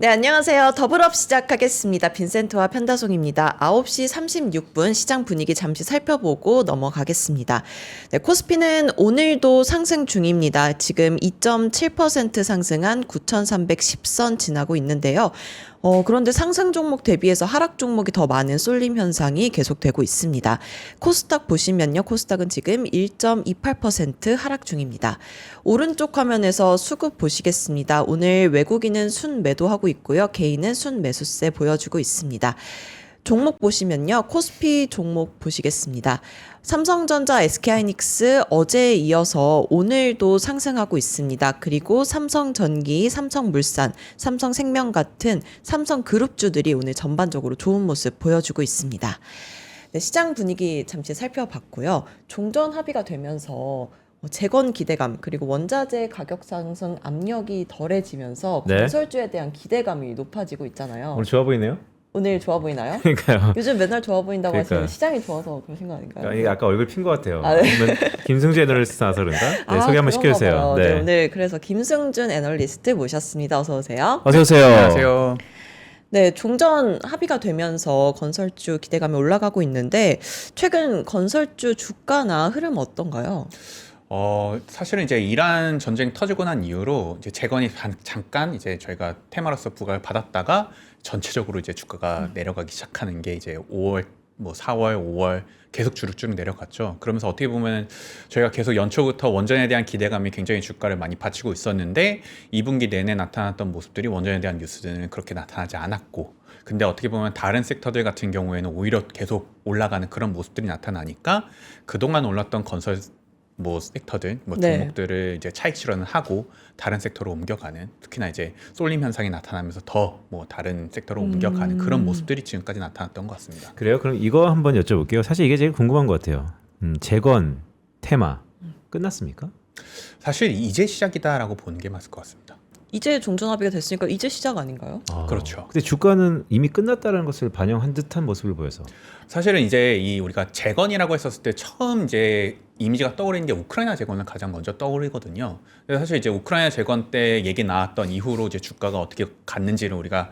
네, 안녕하세요. 더블업 시작하겠습니다. 빈센트와 편다송입니다. 9시 36분 시장 분위기 잠시 살펴보고 넘어가겠습니다. 네, 코스피는 오늘도 상승 중입니다. 지금 2.7% 상승한 9,310선 지나고 있는데요. 그런데 상승 종목 대비해서 하락 종목이 더 많은 쏠림 현상이 계속되고 있습니다. 코스닥 보시면요. 코스닥은 지금 1.28% 하락 중입니다. 오른쪽 화면에서 수급 보시겠습니다. 오늘 외국인은 순 매도하고 있고요. 개인은 순 매수세 보여주고 있습니다. 종목 보시면요. 코스피 종목 보시겠습니다. 삼성전자, SK하이닉스 어제에 이어서 오늘도 상승하고 있습니다. 그리고 삼성전기, 삼성물산, 삼성생명 같은 삼성그룹주들이 오늘 전반적으로 좋은 모습 보여주고 있습니다. 네, 시장 분위기 잠시 살펴봤고요. 종전 합의가 되면서 재건 기대감 그리고 원자재 가격 상승 압력이 덜해지면서 네. 건설주에 대한 기대감이 높아지고 있잖아요. 오늘 좋아 보이네요. 오늘 좋아 보이나요? 그러니까요. 요즘 맨날 좋아 보인다고 그러니까요. 하시는데 시장이 좋아서 그러신 거 아닌가요? 아니, 아까 얼굴 핀 것 같아요. 아, 네. 아니면 김승재 애널리스트 나와서 그런가? 네, 소개 그런가 한번 시켜주세요. 봐요. 네. 오늘 그래서 김승준 애널리스트 모셨습니다. 어서 오세요. 어서 오세요. 안녕하세요. 네, 종전 합의가 되면서 건설주 기대감이 올라가고 있는데 최근 건설주 주가나 흐름 어떤가요? 사실은 이제 이란 전쟁 터지고 난 이후로 이제 재건이 잠깐 이제 저희가 테마로서 부각을 받았다가 전체적으로 이제 주가가 내려가기 시작하는 게 이제 5월, 뭐 4월, 5월 계속 주룩주룩 내려갔죠. 그러면서 어떻게 보면 저희가 계속 연초부터 원전에 대한 기대감이 굉장히 주가를 많이 받치고 있었는데 2분기 내내 나타났던 모습들이 원전에 대한 뉴스들은 그렇게 나타나지 않았고, 근데 어떻게 보면 다른 섹터들 같은 경우에는 오히려 계속 올라가는 그런 모습들이 나타나니까 그동안 올랐던 건설 섹터들, 네. 종목들을 이제 차익 실현을 하고 다른 섹터로 옮겨가는, 특히나 이제 쏠림 현상이 나타나면서 더 다른 섹터로 옮겨가는 그런 모습들이 지금까지 나타났던 것 같습니다. 그래요? 그럼 이거 한번 여쭤볼게요. 사실 이게 제일 궁금한 것 같아요. 재건 테마 끝났습니까? 사실 이제 시작이다라고 보는 게 맞을 것 같습니다. 이제 종전 합의가 됐으니까 이제 시작 아닌가요? 그렇죠. 근데 주가는 이미 끝났다는 것을 반영한 듯한 모습을 보여서. 사실은 이제 우리가 재건이라고 했었을 때 처음 이제 이미지가 떠오르는 게 우크라이나 재건을 가장 먼저 떠오르거든요. 그래서 사실 이제 우크라이나 재건 때 얘기 나왔던 이후로 이제 주가가 어떻게 갔는지를 우리가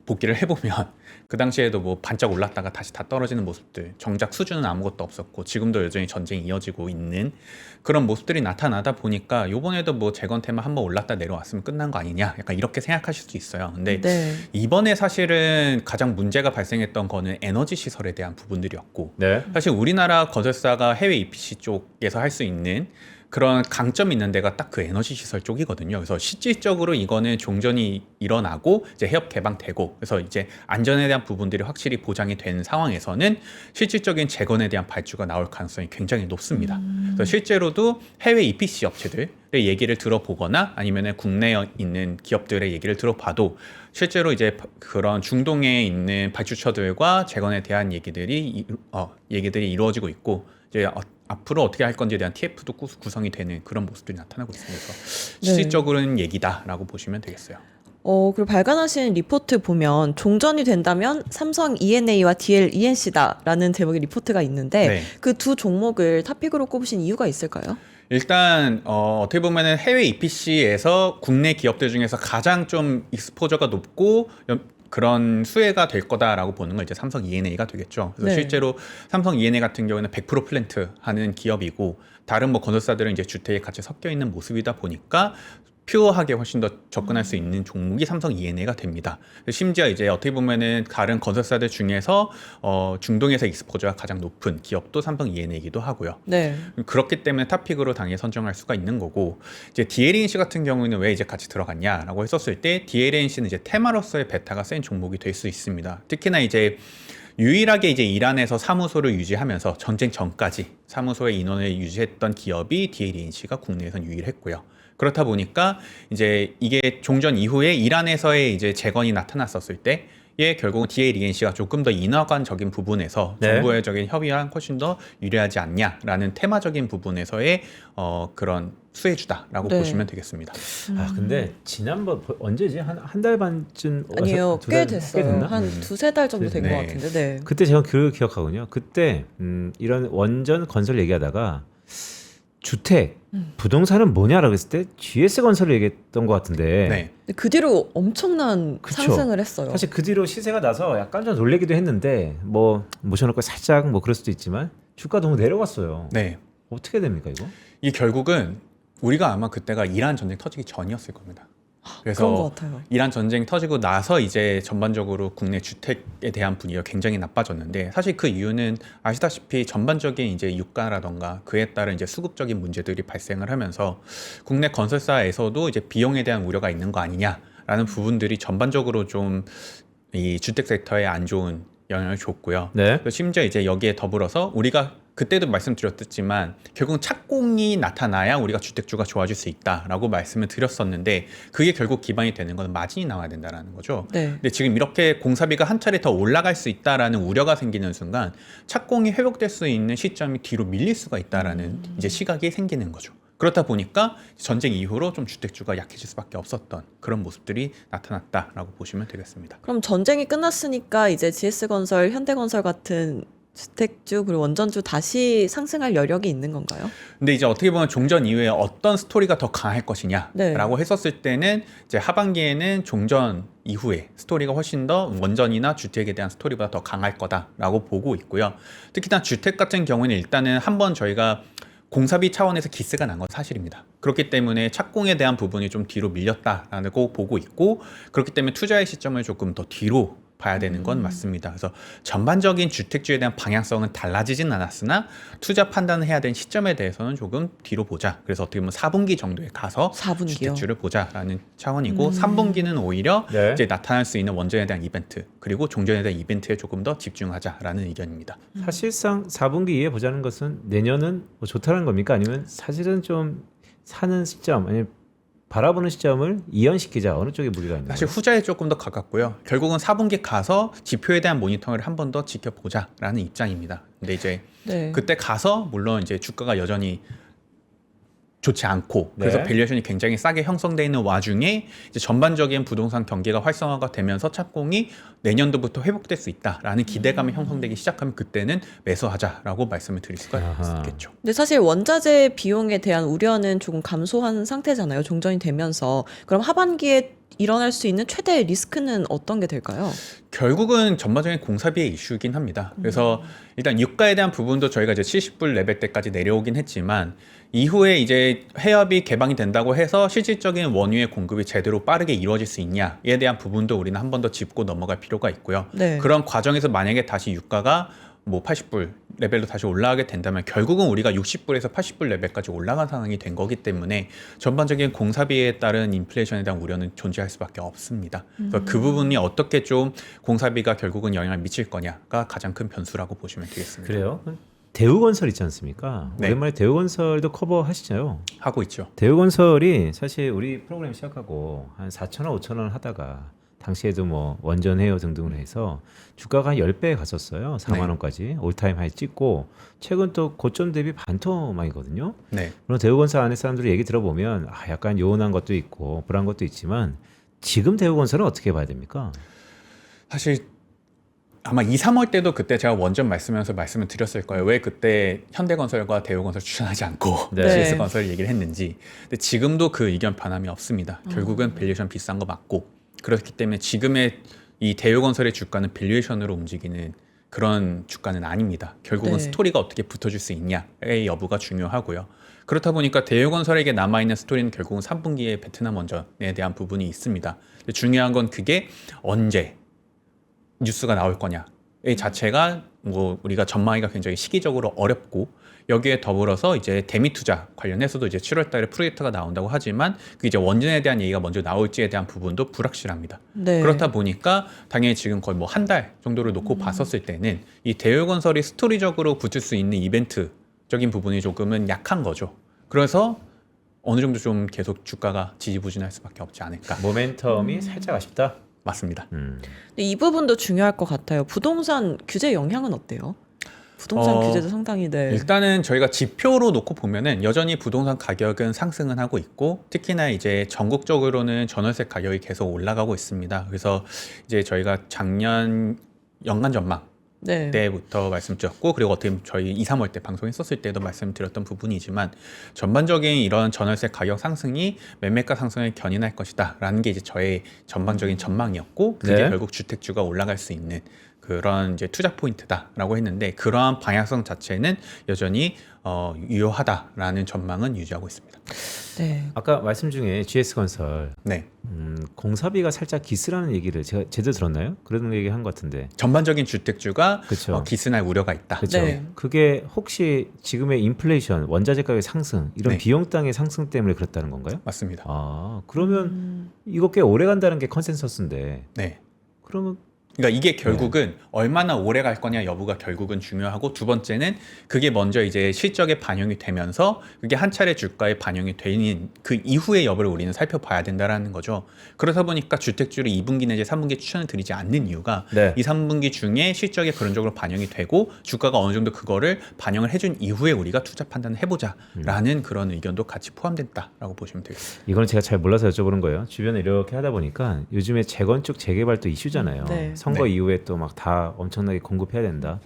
복기를 해보면 그 당시에도 뭐 반짝 올랐다가 다시 다 떨어지는 모습들, 정작 수준은 아무것도 없었고 지금도 여전히 전쟁이 이어지고 있는 그런 모습들이 나타나다 보니까 이번에도 뭐 재건 테마 한번 올랐다 내려왔으면 끝난 거 아니냐, 약간 이렇게 생각하실 수 있어요. 근데 네. 이번에 사실은 가장 문제가 발생했던 거는 에너지 시설에 대한 부분들이었고, 네. 사실 우리나라 건설사가 해외 EPC 쪽에서 할 수 있는 그런 강점이 있는 데가 딱 그 에너지 시설 쪽이거든요. 그래서 실질적으로 이거는 종전이 일어나고 이제 해협 개방되고 그래서 이제 안전에 대한 부분들이 확실히 보장이 된 상황에서는 실질적인 재건에 대한 발주가 나올 가능성이 굉장히 높습니다. 그래서 실제로도 해외 EPC 업체들의 얘기를 들어보거나 아니면은 국내에 있는 기업들의 얘기를 들어봐도 실제로 이제 그런 중동에 있는 발주처들과 재건에 대한 얘기들이 이루어지고 있고, 이제 앞으로 어떻게 할 건지에 대한 TF도 구성이 되는 그런 모습들이 나타나고 있습니다. 그래서 실질적으로는 얘기다라고 보시면 되겠어요. 그리고 발간하신 리포트 보면 종전이 된다면 삼성 E&A와 DL ENC다라는 제목의 리포트가 있는데 네. 그 두 종목을 탑픽으로 꼽으신 이유가 있을까요? 일단 어떻게 보면은 해외 EPC에서 국내 기업들 중에서 가장 좀 익스포저가 높고 그런 수혜가 될 거다라고 보는 건 이제 삼성 E&A가 되겠죠. 그래서 네. 실제로 삼성 E&A 같은 경우는 100% 플랜트 하는 기업이고, 다른 건설사들은 이제 주택에 같이 섞여 있는 모습이다 보니까 퓨어하게 훨씬 더 접근할 수 있는 종목이 삼성 E&A가 됩니다. 심지어 이제 어떻게 보면은 다른 건설사들 중에서 중동에서 익스포저가 가장 높은 기업도 삼성 E&A이기도 하고요. 네. 그렇기 때문에 탑픽으로 당연히 선정할 수가 있는 거고, 이제 DLNC 같은 경우에는 왜 이제 같이 들어갔냐라고 했었을 때 DLNC는 이제 테마로서의 베타가 센 종목이 될 수 있습니다. 특히나 이제 유일하게 이제 이란에서 사무소를 유지하면서 전쟁 전까지 사무소의 인원을 유지했던 기업이 DLNC가 국내에선 유일했고요. 그렇다 보니까 이제 이게 종전 이후에 이란에서의 이제 재건이 나타났었을 때 결국은 DLENC가 조금 더 인허관적인 부분에서 네. 정부의적인 협의랑 훨씬 더 유리하지 않냐라는 테마적인 부분에서의 그런 수혜주다라고 네. 보시면 되겠습니다. 근데 지난번 언제지? 한 달 반쯤 아니요, 두 꽤 달, 됐어요. 됐나? 한 두세 달 정도 된 것 네. 같은데. 네. 그때 제가 그 기억하거든요. 그때 이런 원전 건설 얘기하다가 주택, 부동산은 뭐냐라고 했을 때 GS건설을 얘기했던 것 같은데 네. 근데 그 뒤로 엄청난 그쵸. 상승을 했어요. 사실 그 뒤로 시세가 나서 약간 좀 놀래기도 했는데 뭐 모셔놓고 살짝 뭐 그럴 수도 있지만 주가 너무 내려갔어요. 네. 어떻게 됩니까 이거? 이 결국은 우리가 아마 그때가 이란 전쟁 터지기 전이었을 겁니다. 그런 것 그래서 같아요. 이란 전쟁 터지고 나서 이제 전반적으로 국내 주택에 대한 분위기가 굉장히 나빠졌는데 사실 그 이유는 아시다시피 전반적인 이제 유가라던가 그에 따른 이제 수급적인 문제들이 발생을 하면서 국내 건설사에서도 이제 비용에 대한 우려가 있는 거 아니냐라는 부분들이 전반적으로 좀 이 주택 섹터에 안 좋은 영향을 줬고요. 네. 그리고 심지어 이제 여기에 더불어서 우리가 그때도 말씀드렸지만 결국 착공이 나타나야 우리가 주택주가 좋아질 수 있다라고 말씀을 드렸었는데 그게 결국 기반이 되는 건 마진이 나와야 된다라는 거죠. 네. 근데 지금 이렇게 공사비가 한 차례 더 올라갈 수 있다라는 우려가 생기는 순간 착공이 회복될 수 있는 시점이 뒤로 밀릴 수가 있다라는 이제 시각이 생기는 거죠. 그렇다 보니까 전쟁 이후로 좀 주택주가 약해질 수밖에 없었던 그런 모습들이 나타났다라고 보시면 되겠습니다. 그럼 전쟁이 끝났으니까 이제 GS건설, 현대건설 같은 주택주 그리고 원전주 다시 상승할 여력이 있는 건가요? 근데 이제 어떻게 보면 종전 이후에 어떤 스토리가 더 강할 것이냐라고 네. 했었을 때는 이제 하반기에는 종전 이후에 스토리가 훨씬 더 원전이나 주택에 대한 스토리보다 더 강할 거다라고 보고 있고요. 특히나 주택 같은 경우는 일단은 한번 저희가 공사비 차원에서 기스가 난 건 사실입니다. 그렇기 때문에 착공에 대한 부분이 좀 뒤로 밀렸다라고 보고 있고 그렇기 때문에 투자의 시점을 조금 더 뒤로 봐야 되는 건 맞습니다. 그래서 전반적인 주택주에 대한 방향성은 달라지진 않았으나 투자 판단을 해야 되는 시점에 대해서는 조금 뒤로 보자. 그래서 어떻게 보면 4분기 정도에 가서 4분기요? 주택주를 보자라는 차원이고 3분기는 오히려 네. 이제 나타날 수 있는 원전에 대한 이벤트 그리고 종전에 대한 이벤트에 조금 더 집중하자라는 의견입니다. 사실상 4분기 이후에 보자는 것은 내년은 뭐 좋다는 겁니까? 아니면 사실은 좀 사는 시점 아니면 바라보는 시점을 이연시키자 어느 쪽에 무리가 있나요? 사실 후자에 조금 더 가깝고요. 결국은 4분기 가서 지표에 대한 모니터링을 한 번 더 지켜보자라는 입장입니다. 근데 이제 네. 그때 가서 물론 이제 주가가 여전히 좋지 않고 그래서 네. 밸류에이션이 굉장히 싸게 형성돼 있는 와중에 이제 전반적인 부동산 경기가 활성화가 되면서 착공이 내년도부터 회복될 수 있다라는 기대감이 형성되기 시작하면 그때는 매수하자라고 말씀을 드릴 수가 아하. 있겠죠. 근데 사실 원자재 비용에 대한 우려는 조금 감소한 상태잖아요. 종전이 되면서. 그럼 하반기에 일어날 수 있는 최대 리스크는 어떤 게 될까요? 결국은 전반적인 공사비의 이슈이긴 합니다. 그래서 일단 유가에 대한 부분도 저희가 이제 70불 레벨대까지 내려오긴 했지만 이후에 이제 해협이 개방이 된다고 해서 실질적인 원유의 공급이 제대로 빠르게 이루어질 수 있냐에 대한 부분도 우리는 한 번 더 짚고 넘어갈 필요가 있고요. 네. 그런 과정에서 만약에 다시 유가가 뭐 80불 레벨로 다시 올라가게 된다면 결국은 우리가 60불에서 80불 레벨까지 올라간 상황이 된 거기 때문에 전반적인 공사비에 따른 인플레이션에 대한 우려는 존재할 수밖에 없습니다. 그래서 그 부분이 어떻게 좀 공사비가 결국은 영향을 미칠 거냐가 가장 큰 변수라고 보시면 되겠습니다. 그래요? 대우건설 있지 않습니까? 네. 오랜만에 대우건설도 커버하시죠? 하고 있죠. 대우건설이 사실 우리 프로그램 시작하고 한 4,000원, 5,000원 하다가 당시에도 뭐 원전 해요 등등을 해서 주가가 한 10배 갔었어요. 4만 원까지 올타임 하이 찍고 최근 또 고점 대비 반토막이거든요. 네. 물론 대우건설 안에 사람들이 얘기 들어보면 약간 요원한 것도 있고 불안 것도 있지만 지금 대우건설은 어떻게 봐야 됩니까? 사실 아마 2, 3월 때도 그때 제가 원전 말씀하면서 말씀을 드렸을 거예요. 왜 그때 현대건설과 대우건설 추천하지 않고 네. GS건설 얘기를 했는지. 근데 지금도 그 의견 변함이 없습니다. 결국은 밸류에이션 비싼 거 맞고 그렇기 때문에 지금의 이 대우건설의 주가는 밸류에이션으로 움직이는 그런 주가는 아닙니다. 결국은 네. 스토리가 어떻게 붙어줄 수 있냐의 여부가 중요하고요. 그렇다 보니까 대우건설에게 남아있는 스토리는 결국은 3분기에 베트남 원전에 대한 부분이 있습니다. 근데 중요한 건 그게 언제 뉴스가 나올 거냐의 자체가 뭐 우리가 전망하기가 굉장히 시기적으로 어렵고 여기에 더불어서 이제 대미 투자 관련해서도 이제 7월 달에 프로젝트가 나온다고 하지만 그 이제 원전에 대한 얘기가 먼저 나올지에 대한 부분도 불확실합니다. 네. 그렇다 보니까 당연히 지금 거의 뭐 한 달 정도를 놓고 봤었을 때는 이 대우건설이 스토리적으로 붙을 수 있는 이벤트적인 부분이 조금은 약한 거죠. 그래서 어느 정도 좀 계속 주가가 지지부진할 수밖에 없지 않을까. 모멘텀이 살짝 아쉽다. 맞습니다. 근데 이 부분도 중요할 것 같아요. 부동산 규제 영향은 어때요? 부동산 규제도 상당히 네. 일단은 저희가 지표로 놓고 보면은 여전히 부동산 가격은 상승은 하고 있고 특히나 이제 전국적으로는 전월세 가격이 계속 올라가고 있습니다. 그래서 이제 저희가 작년 연간 전망 네. 때부터 말씀드렸고 그리고 어떻게 보면 저희 2, 3월 때 방송했었을 때도 말씀드렸던 부분이지만 전반적인 이런 전월세 가격 상승이 매매가 상승을 견인할 것이다라는 게 이제 저의 전반적인 전망이었고 그게 네. 결국 주택주가 올라갈 수 있는 그런 이제 투자 포인트다라고 했는데 그러한 방향성 자체는 여전히 유효하다라는 전망은 유지하고 있습니다. 네. 아까 말씀 중에 GS건설 네. 공사비가 살짝 기스라는 얘기를 제가 제대로 들었나요? 그런 얘기 한 것 같은데. 전반적인 주택주가 그쵸. 기스날 우려가 있다. 그렇죠. 네. 그게 혹시 지금의 인플레이션, 원자재 가격 상승 이런 네. 비용 땅의 상승 때문에 그렇다는 건가요? 맞습니다. 아, 그러면 이거 꽤 오래 간다는 게 컨센서스인데. 네. 그러면 그러니까 이게 결국은 얼마나 오래 갈 거냐 여부가 결국은 중요하고 두 번째는 그게 먼저 이제 실적에 반영이 되면서 그게 한 차례 주가에 반영이 되는 그 이후의 여부를 우리는 살펴봐야 된다라는 거죠. 그러다 보니까 주택주를 2분기 내지 3분기에 추천을 드리지 않는 이유가 네. 2, 3분기 중에 실적에 그런 쪽으로 반영이 되고 주가가 어느 정도 그거를 반영을 해준 이후에 우리가 투자 판단을 해보자라는 그런 의견도 같이 포함됐다라고 보시면 되겠습니다. 이거는 제가 잘 몰라서 여쭤보는 거예요. 주변에 이렇게 하다 보니까 요즘에 재건축 재개발도 이슈잖아요. 네. 선거 네. 이후에 또 막 다 엄청나게 공급해야 된다.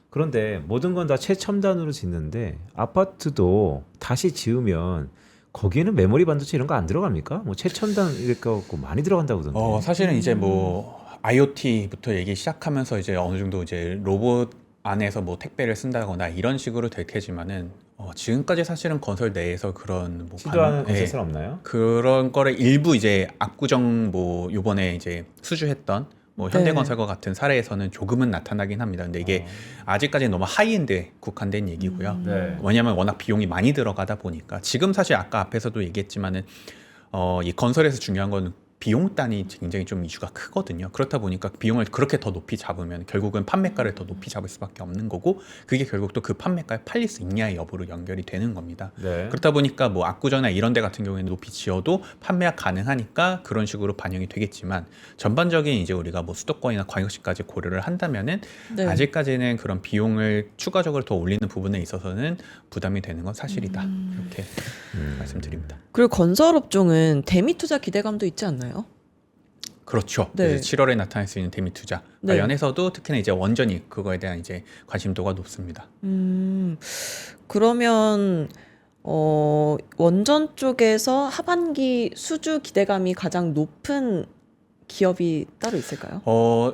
그런데 모든 건 다 최첨단으로 짓는데 아파트도 다시 지으면 거기에는 메모리 반도체 이런 거 안 들어갑니까? 뭐 최첨단 이럴 거 같고 많이 들어간다고 그러던데. 사실은 이제 뭐 IoT부터 얘기 시작하면서 이제 어느 정도 이제 로봇 안에서 뭐 택배를 쓴다거나 이런 식으로 될 테지만은 지금까지 사실은 건설 내에서 그런 뭐 시도하는 예, 건설사는 없나요? 그런 거를 일부 이제 압구정 뭐 요번에 이제 수주했던 뭐 네. 현대건설과 같은 사례에서는 조금은 나타나긴 합니다. 근데 이게 아직까지 너무 하이엔드에 국한된 얘기고요. 네. 왜냐하면 워낙 비용이 많이 들어가다 보니까 지금 사실 아까 앞에서도 얘기했지만은 이 건설에서 중요한 건 비용단이 굉장히 좀 이슈가 크거든요. 그렇다 보니까 비용을 그렇게 더 높이 잡으면 결국은 판매가를 더 높이 잡을 수밖에 없는 거고 그게 결국 또 그 판매가에 팔릴 수 있냐의 여부로 연결이 되는 겁니다. 네. 그렇다 보니까 뭐 압구정이나 이런 데 같은 경우에는 높이 지어도 판매가 가능하니까 그런 식으로 반영이 되겠지만 전반적인 이제 우리가 뭐 수도권이나 광역시까지 고려를 한다면은 네. 아직까지는 그런 비용을 추가적으로 더 올리는 부분에 있어서는 부담이 되는 건 사실이다. 이렇게 말씀드립니다. 그리고 건설업종은 대미 투자 기대감도 있지 않나요? 그렇죠. 네. 그래서 7월에 나타날 수 있는 대미 투자 네. 관련해서도 특히나 이제 원전이 그거에 대한 이제 관심도가 높습니다. 그러면 원전 쪽에서 하반기 수주 기대감이 가장 높은 기업이 따로 있을까요?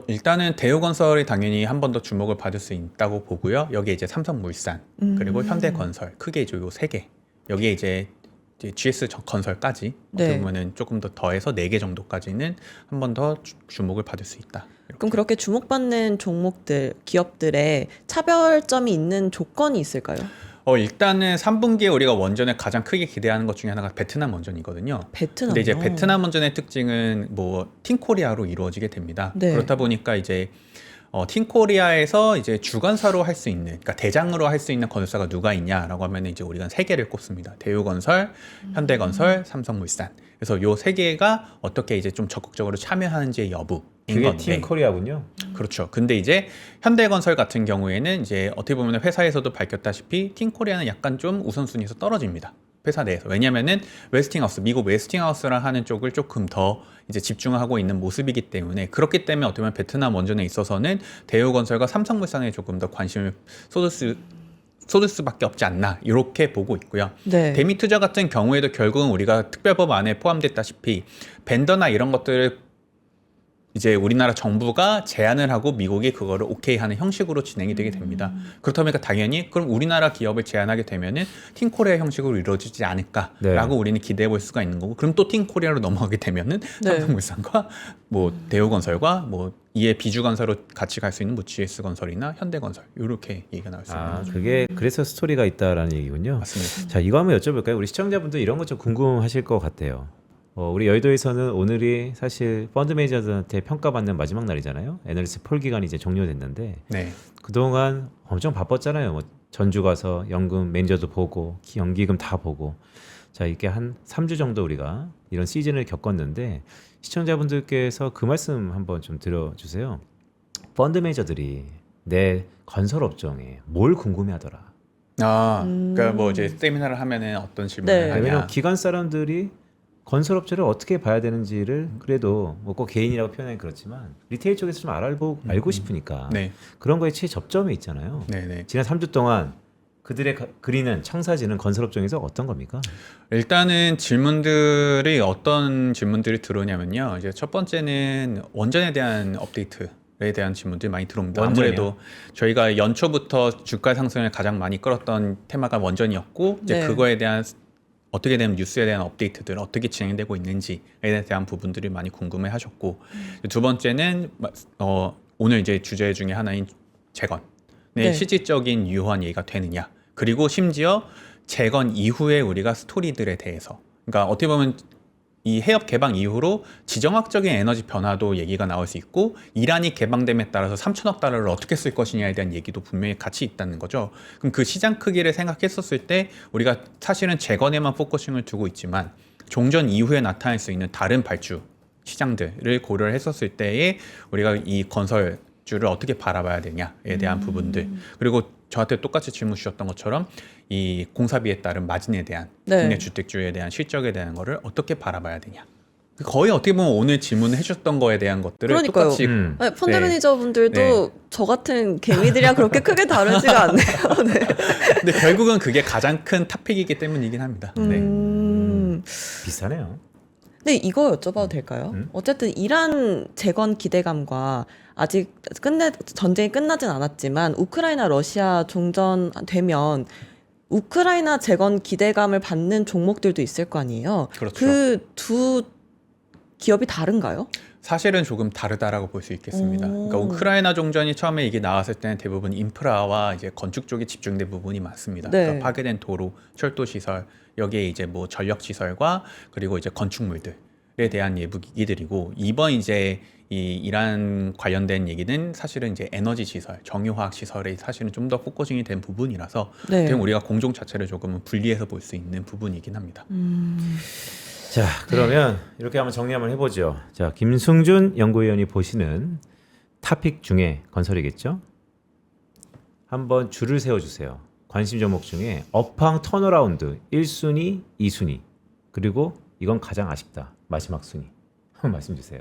일단은 대우건설이 당연히 한 번 더 주목을 받을 수 있다고 보고요. 여기에 이제 삼성물산 그리고 현대건설 크게 이제 요 세 개. 여기에 이제 GS 건설까지 네. 어떻게 보면은 조금 더 더해서 4개 정도까지는 한 번 더 주목을 받을 수 있다. 그럼 그렇게 주목받는 종목들, 기업들의 차별점이 있는 조건이 있을까요? 일단은 3분기에 우리가 원전에 가장 크게 기대하는 것 중에 하나가 베트남 원전이거든요. 베트남. 근데 이제 베트남 원전의 특징은 뭐 팀코리아로 이루어지게 됩니다. 네. 그렇다 보니까 이제 팀코리아에서 이제 주관사로 할 수 있는, 그러니까 대장으로 할 수 있는 건설사가 누가 있냐라고 하면 이제 우리가 3개를 꼽습니다. 대우건설, 현대건설, 삼성물산. 그래서 요 3개가 어떻게 이제 좀 적극적으로 참여하는지의 여부인 그게 건데. 팀 코리아군요. 그렇죠. 근데 이제 현대건설 같은 경우에는 이제 어떻게 보면 회사에서도 밝혔다시피 팀코리아는 약간 좀 우선순위에서 떨어집니다. 회사 내에서. 왜냐면은 웨스팅하우스, 미국 웨스팅하우스랑 하는 쪽을 조금 더 이제 집중하고 있는 모습이기 때문에 그렇기 때문에 어떻게 보면 베트남 원전에 있어서는 대우건설과 삼성물산에 조금 더 관심을 쏟을 수밖에 없지 않나 이렇게 보고 있고요. 네. 대미 투자 같은 경우에도 결국은 우리가 특별법 안에 포함됐다시피 벤더나 이런 것들을 이제 우리나라 정부가 제안을 하고 미국이 그거를 오케이 하는 형식으로 진행이 되게 됩니다. 그렇다 보니까 당연히 그럼 우리나라 기업을 제안하게 되면은 팀코리아 형식으로 이루어지지 않을까라고 네. 우리는 기대해 볼 수가 있는 거고 그럼 또 팀코리아로 넘어가게 되면은 네. 삼성물산과 뭐 대우건설과 뭐 이에 비주건설로 같이 갈 수 있는 뭐 GS건설이나 현대건설 이렇게 얘기가 나올 수 있는 거죠. 그게 그래서 스토리가 있다라는 얘기군요. 맞습니다. 자, 이거 한번 여쭤볼까요? 우리 시청자분들 이런 것 좀 궁금하실 것 같아요. 우리 여의도에서는 오늘이 사실 펀드 매니저들한테 평가받는 마지막 날이잖아요. 애널리스트 폴 기간이 이제 종료됐는데 네. 그동안 엄청 바빴잖아요. 뭐 전주 가서 연금 매니저도 보고 연기금 다 보고 자 이렇게 한 3주 정도 우리가 이런 시즌을 겪었는데 시청자분들께서 그 말씀 한번 좀 들어주세요. 펀드 매니저들이 내 건설 업종에 뭘 궁금해하더라. 그러니까 뭐 이제 세미나를 하면은 어떤 질문을 네. 하냐. 왜냐면 기관 사람들이 건설업체를 어떻게 봐야 되는지를 그래도 뭐 꼭 개인이라고 표현하기 그렇지만 리테일 쪽에서 좀 알고 싶으니까 네. 그런 거에 최접점이 있잖아요. 네네. 지난 3주 동안 그들의 그리는 청사진은 건설업종에서 어떤 겁니까? 일단은 질문들이 어떤 질문들이 들어오냐면요. 이제 첫 번째는 원전에 대한 업데이트에 대한 질문들이 많이 들어옵니다. 원전이요? 아무래도 저희가 연초부터 주가 상승을 가장 많이 끌었던 테마가 원전이었고 이제 네. 그거에 대한 어떻게 되는 뉴스에 대한 업데이트들 어떻게 진행되고 있는지에 대한 부분들을 많이 궁금해하셨고 두 번째는 오늘 이제 주제 중에 하나인 재건의 네. 실질적인 유효한 얘기가 되느냐 그리고 심지어 재건 이후에 우리가 스토리들에 대해서 그러니까 어떻게 보면 이 해협 개방 이후로 지정학적인 에너지 변화도 얘기가 나올 수 있고 이란이 개방됨에 따라서 3천억 달러를 어떻게 쓸 것이냐에 대한 얘기도 분명히 같이 있다는 거죠. 그럼 그 시장 크기를 생각했었을 때 우리가 사실은 재건에만 포커싱을 두고 있지만 종전 이후에 나타날 수 있는 다른 발주 시장들을 고려를 했었을 때에 우리가 이 건설주를 어떻게 바라봐야 되냐에 대한 부분들 그리고 저한테 똑같이 질문 주셨던 것처럼 이 공사비에 따른 마진에 대한 네. 국내 주택주에 대한 실적에 대한 거를 어떻게 바라봐야 되냐. 거의 어떻게 보면 오늘 질문해 주셨던 거에 대한 것들을 그러니까요. 똑같이 네, 펀드 네. 매니저분들도 네. 저 같은 개미들이랑 그렇게 크게 다르지가 않네요. 네. 근데 결국은 그게 가장 큰 탑픽이기 때문이긴 합니다. 네. 비슷하네요. 네, 이거 여쭤봐도 될까요? 어쨌든 이란 재건 기대감과 아직 전쟁이 끝나진 않았지만 우크라이나 러시아 종전되면 우크라이나 재건 기대감을 받는 종목들도 있을 거 아니에요. 그렇죠. 그 두 기업이 다른가요? 사실은 조금 다르다라고 볼 수 있겠습니다. 오. 그러니까 우크라이나 종전이 처음에 이게 나왔을 때는 대부분 인프라와 이제 건축 쪽에 집중된 부분이 많습니다. 네. 그러니까 파괴된 도로, 철도 시설, 여기에 이제 뭐 전력 시설과 그리고 이제 건축물들에 대한 얘기들이고 이번 이제 이 이란 관련된 얘기는 사실은 이제 에너지 시설, 정유화학 시설에 사실은 좀 더 포커싱이 된 부분이라서 네. 어떻게 보면 우리가 공종 자체를 조금은 분리해서 볼 수 있는 부분이긴 합니다. 자, 그러면 이렇게 한번 정리 한번 해보죠. 자, 김승준 연구위원이 보시는 탑픽 중에 건설이겠죠? 한번 줄을 세워주세요. 관심 종목 중에 업황 턴어라운드 1순위, 2순위 그리고 이건 가장 아쉽다. 마지막 순위. 한번 말씀 주세요.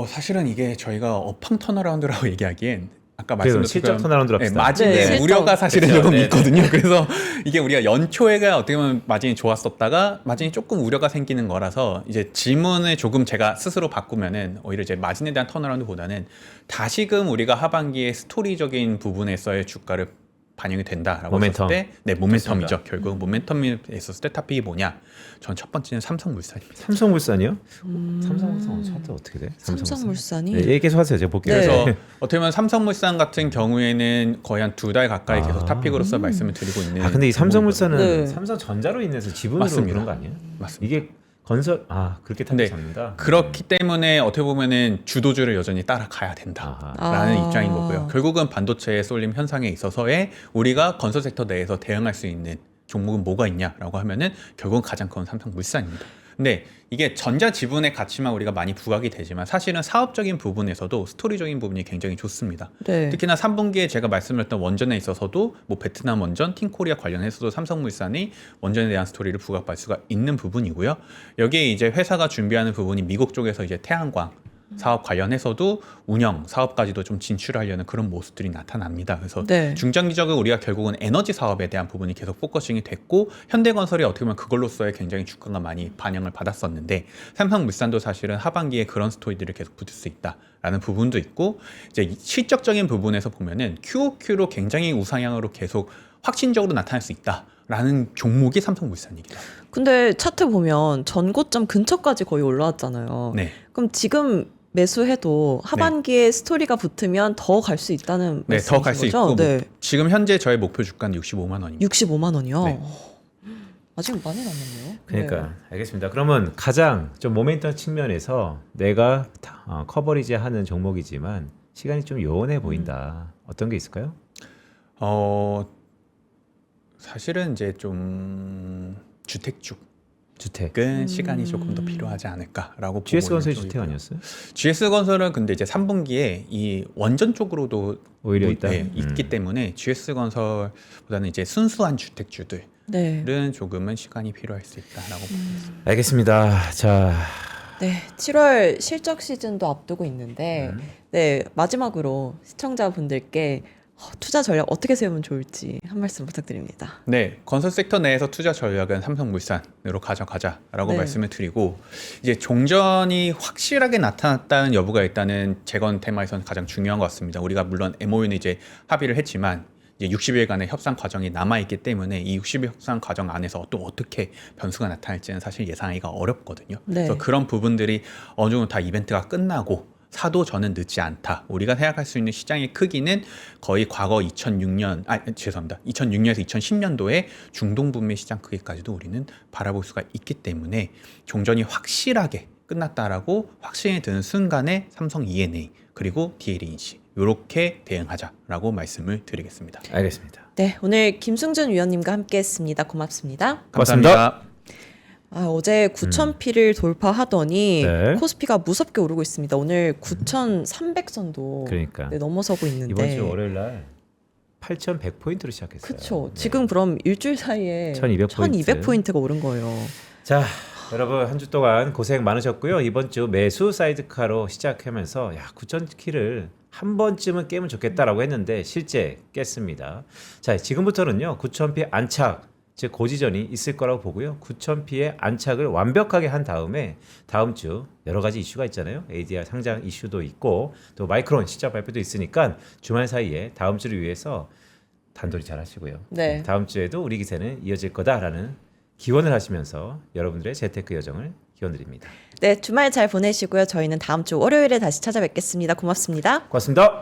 사실은 이게 저희가 업황 턴어라운드라고 얘기하기엔 아까 그래서 말씀드린 실적 턴어라운드로 합시다. 마진의 네, 실적. 우려가 사실은 그렇죠. 조금 네, 있거든요. 그래서 이게 우리가 연초에가 어떻게 보면 마진이 좋았었다가 마진이 조금 우려가 생기는 거라서 이제 질문을 조금 제가 스스로 바꾸면은 오히려 이제 마진에 대한 턴어라운드보다는 다시금 우리가 하반기에 스토리적인 부분에서의 주가를 반영이 된다라고 모멘텀. 했을 때, 네 모멘텀이죠. 좋습니다. 결국 모멘텀이 있었을 때 탑픽이 뭐냐? 전 첫 번째는 삼성물산입니다. 삼성물산이요? 삼성물산 차트 어떻게 돼? 삼성물산이 네, 계속 하세요. 제가 볼게요. 네. 그래서 어떻게 보면 삼성물산 같은 경우에는 거의 한 2달 가까이 계속 아. 탑픽으로서 말씀을 드리고 있는. 아 근데 이 삼성물산은 네. 삼성전자로 인해서 지분으로 맞습니다. 그런 거 아니에요? 맞습니다. 이게 건설 그렇게 탑픽 네. 잡는다. 그렇기 때문에 어떻게 보면은 주도주를 여전히 따라가야 된다라는 아하. 입장인 거고요. 결국은 반도체의 쏠림 현상에 있어서의 우리가 건설 섹터 내에서 대응할 수 있는 종목은 뭐가 있냐라고 하면은 결국은 가장 큰 삼성물산입니다. 근데 이게 전자 지분의 가치만 우리가 많이 부각이 되지만 사실은 사업적인 부분에서도 스토리적인 부분이 굉장히 좋습니다. 네. 특히나 3분기에 제가 말씀드렸던 원전에 있어서도 뭐 베트남 원전, 틴코리아 관련해서도 삼성물산이 원전에 대한 스토리를 부각할 수가 있는 부분이고요. 여기에 이제 회사가 준비하는 부분이 미국 쪽에서 이제 태양광 사업 관련해서도 운영 사업까지도 좀 진출하려는 그런 모습들이 나타납니다. 그래서 네. 중장기적으로 우리가 결국은 에너지 사업에 대한 부분이 계속 포커싱이 됐고 현대건설이 어떻게 보면 그걸로서의 굉장히 주가가 많이 반영을 받았었는데 삼성물산도 사실은 하반기에 그런 스토리들을 계속 붙을 수 있다라는 부분도 있고 이제 실적적인 부분에서 보면은 QOQ로 굉장히 우상향으로 계속 확신적으로 나타날 수 있다라는 종목이 삼성물산이기도 합니다. 근데 차트 보면 전고점 근처까지 거의 올라왔잖아요. 네. 그럼 지금 매수해도 하반기에 스토리가 붙으면 더 갈 수 있다는 네, 더 말씀이신 갈 수 거죠? 있고 네. 지금 현재 저의 목표 주가는 65만 원입니다. 65만 원이요? 네. 아직 많이 남았네요. 그러니까 알겠습니다. 그러면 가장 좀 모멘텀 측면에서 내가 커버리지 하는 종목이지만 시간이 좀 요원해 보인다. 어떤 게 있을까요? 사실은 이제 좀 주택주 주택. 시간이 조금 더 필요하지 않을까라고 보고 GS 있는 건설이 쪽이고요. 주택 아니었어요? GS 건설은 근데 이제 3분기에 이 원전 쪽으로도 오히려 있다. 있기 때문에 GS 건설보다는 이제 순수한 주택주들은 네. 조금은 시간이 필요할 수 있다라고 보고 있습니다. 알겠습니다. 자, 네, 7월 실적 시즌도 앞두고 있는데, 네, 마지막으로 시청자분들께 투자 전략 어떻게 세우면 좋을지 한 말씀 부탁드립니다. 네, 건설 섹터 내에서 투자 전략은 삼성물산으로 가져가자라고 네. 말씀을 드리고 이제 종전이 확실하게 나타났다는 여부가 일단은 재건 테마에서는 가장 중요한 것 같습니다. 우리가 물론 MOU는 이제 합의를 했지만 이제 60일간의 협상 과정이 남아 있기 때문에 이 60일 협상 과정 안에서 또 어떻게 변수가 나타날지는 사실 예상하기가 어렵거든요. 네. 그래서 그런 부분들이 어느 정도 다 이벤트가 끝나고 사도 저는 늦지 않다. 우리가 생각할 수 있는 시장의 크기는 거의 과거 2006년에서 2010년도의 중동 북미 시장 크기까지도 우리는 바라볼 수가 있기 때문에 종전이 확실하게 끝났다라고 확신이 드는 순간에 삼성 E&A 그리고 DLE인시 이렇게 대응하자라고 말씀을 드리겠습니다. 알겠습니다. 네, 오늘 김승준 위원님과 함께했습니다. 고맙습니다. 감사합니다. 어제 9,000P를 돌파하더니 네. 코스피가 무섭게 오르고 있습니다. 오늘 9,300선도 그러니까 넘어서고 있는데. 이번 주 월요일 날 8,100포인트로 시작했어요. 그렇죠. 네. 지금 그럼 일주일 사이에 1,200 1200포인트가 오른 거예요. 자, 여러분 한 주 동안 고생 많으셨고요. 이번 주 매수 사이드카로 시작하면서 9,000키를 한 번쯤은 깨면 좋겠다라고 했는데 실제 깼습니다. 자, 지금부터는요. 9,000피 안착 즉 고지전이 있을 거라고 보고요. 9,000피의 안착을 완벽하게 한 다음에 다음 주 여러 가지 이슈가 있잖아요. ADR 상장 이슈도 있고 또 마이크론 시작 발표도 있으니까 주말 사이에 다음 주를 위해서 단돌이 잘 하시고요. 네. 다음 주에도 우리 기세는 이어질 거다라는 기원을 하시면서 여러분들의 재테크 여정을 기원드립니다. 네, 주말 잘 보내시고요. 저희는 다음 주 월요일에 다시 찾아뵙겠습니다. 고맙습니다. 고맙습니다.